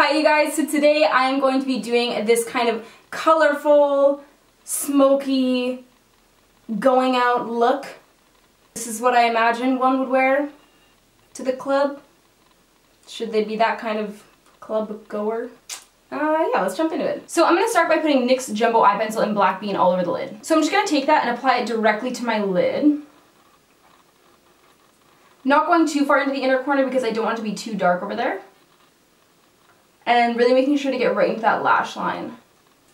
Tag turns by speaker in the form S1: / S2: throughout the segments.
S1: Hi you guys, so today I am going to be doing this kind of colorful, smoky, going out look. This is what I imagine one would wear to the club. Should they be that kind of club goer? Yeah, let's jump into it. So I'm going to start by putting NYX Jumbo Eye Pencil in Black Bean all over the lid. So I'm just going to take that and apply it directly to my lid. Not going too far into the inner corner because I don't want it to be too dark over there. And really making sure to get right into that lash line.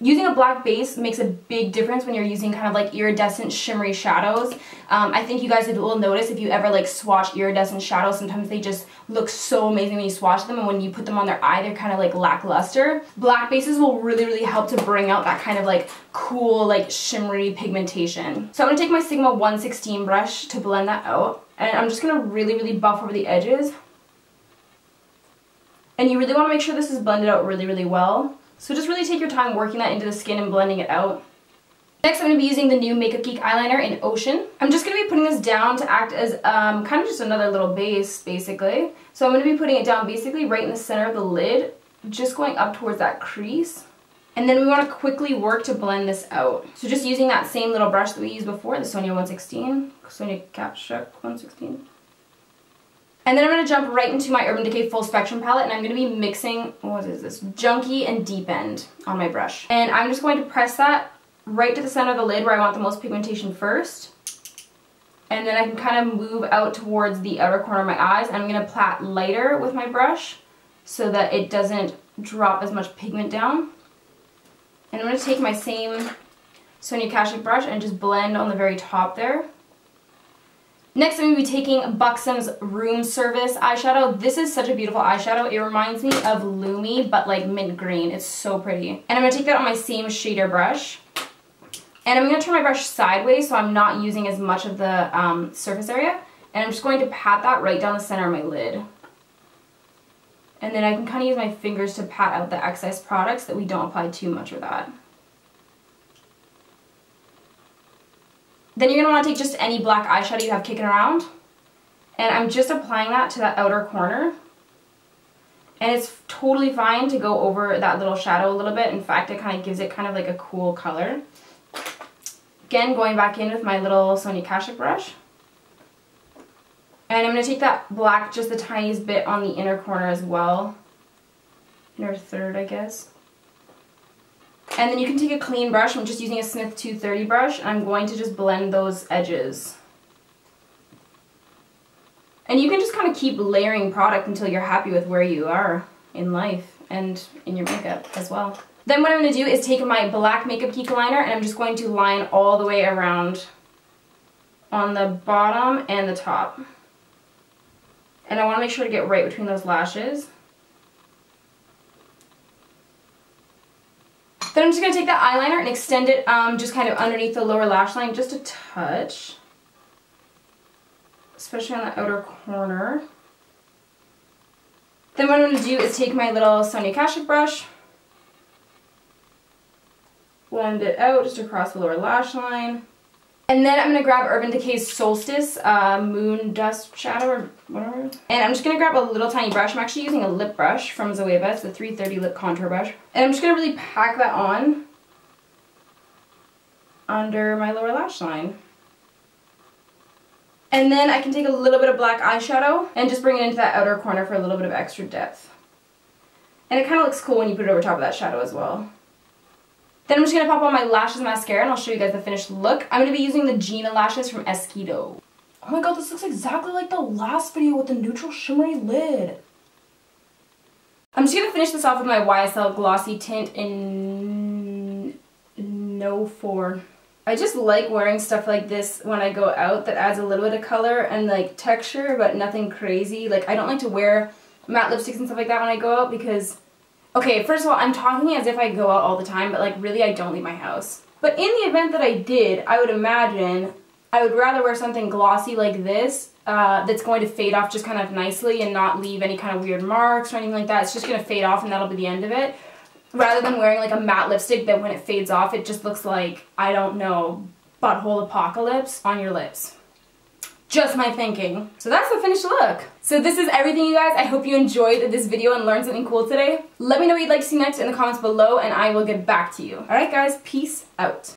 S1: Using a black base makes a big difference when you're using kind of like iridescent shimmery shadows. I think you guys will notice if you ever like swatch iridescent shadows, sometimes they just look so amazing when you swatch them, and when you put them on their eye they're kind of like lackluster. Black bases will really help to bring out that kind of like cool like shimmery pigmentation. So I'm going to take my Sigma 116 brush to blend that out, and I'm just going to really buff over the edges. And you really want to make sure this is blended out really well. So just really take your time working that into the skin and blending it out. Next I'm going to be using the new Makeup Geek eyeliner in Ocean. I'm just going to be putting this down to act as kind of just another little base basically. So I'm going to be putting it down basically right in the center of the lid, just going up towards that crease. And then we want to quickly work to blend this out. So just using that same little brush that we used before, the Sonia 116, Sonia Kapshuk 116. And then I'm going to jump right into my Urban Decay Full Spectrum palette, and I'm going to be mixing, what is this, Junkie and Deep End on my brush. And I'm just going to press that right to the center of the lid where I want the most pigmentation first. And then I can kind of move out towards the outer corner of my eyes. And I'm going to pat lighter with my brush so that it doesn't drop as much pigment down. And I'm going to take my same Sonia Kashuk brush and just blend on the very top there. Next, I'm going to be taking Buxom's Room Service eyeshadow. This is such a beautiful eyeshadow. It reminds me of Lumi, but like mint green. It's so pretty. And I'm going to take that on my same shader brush. And I'm going to turn my brush sideways so I'm not using as much of the surface area. And I'm just going to pat that right down the center of my lid. And then I can kind of use my fingers to pat out the excess products that we don't apply too much of that. Then you're going to want to take just any black eyeshadow you have kicking around. And I'm just applying that to that outer corner. And it's totally fine to go over that little shadow a little bit. In fact, it kind of gives it kind of like a cool color. Again, going back in with my little Sonia Kashuk brush. And I'm going to take that black just the tiniest bit on the inner corner as well. Inner third, I guess. And then you can take a clean brush. I'm just using a Smith 230 brush, and I'm going to just blend those edges. And you can just kind of keep layering product until you're happy with where you are in life and in your makeup as well. Then what I'm going to do is take my black Makeup Geek liner, and I'm just going to line all the way around on the bottom and the top. And I want to make sure to get right between those lashes. Then I'm just going to take that eyeliner and extend it just kind of underneath the lower lash line just a touch. Especially on the outer corner. Then what I'm going to do is take my little Sonia Kashuk brush. Blend it out just across the lower lash line. And then I'm going to grab Urban Decay's Solstice Moon Dust Shadow or whatever. And I'm just going to grab a little tiny brush. I'm actually using a lip brush from Zoeva. It's the 330 lip contour brush. And I'm just going to really pack that on under my lower lash line. And then I can take a little bit of black eyeshadow and just bring it into that outer corner for a little bit of extra depth. And it kind of looks cool when you put it over top of that shadow as well. Then I'm just going to pop on my lashes mascara, and I'll show you guys the finished look. I'm going to be using the Gina lashes from Esqido. Oh my god, this looks exactly like the last video with the neutral shimmery lid. I'm just going to finish this off with my YSL Glossy Tint in No 4. I just like wearing stuff like this when I go out that adds a little bit of color and like texture, but nothing crazy. Like, I don't like to wear matte lipsticks and stuff like that when I go out because... Okay, first of all, I'm talking as if I go out all the time, but like really I don't leave my house. But in the event that I did, I would imagine I would rather wear something glossy like this that's going to fade off just kind of nicely and not leave any kind of weird marks or anything like that. It's just going to fade off and that'll be the end of it. Rather than wearing like a matte lipstick that when it fades off, it just looks like, I don't know, butthole apocalypse on your lips. Just my thinking. So that's the finished look. So this is everything, you guys. I hope you enjoyed this video and learned something cool today. Let me know what you'd like to see next in the comments below and I will get back to you. Alright guys, peace out.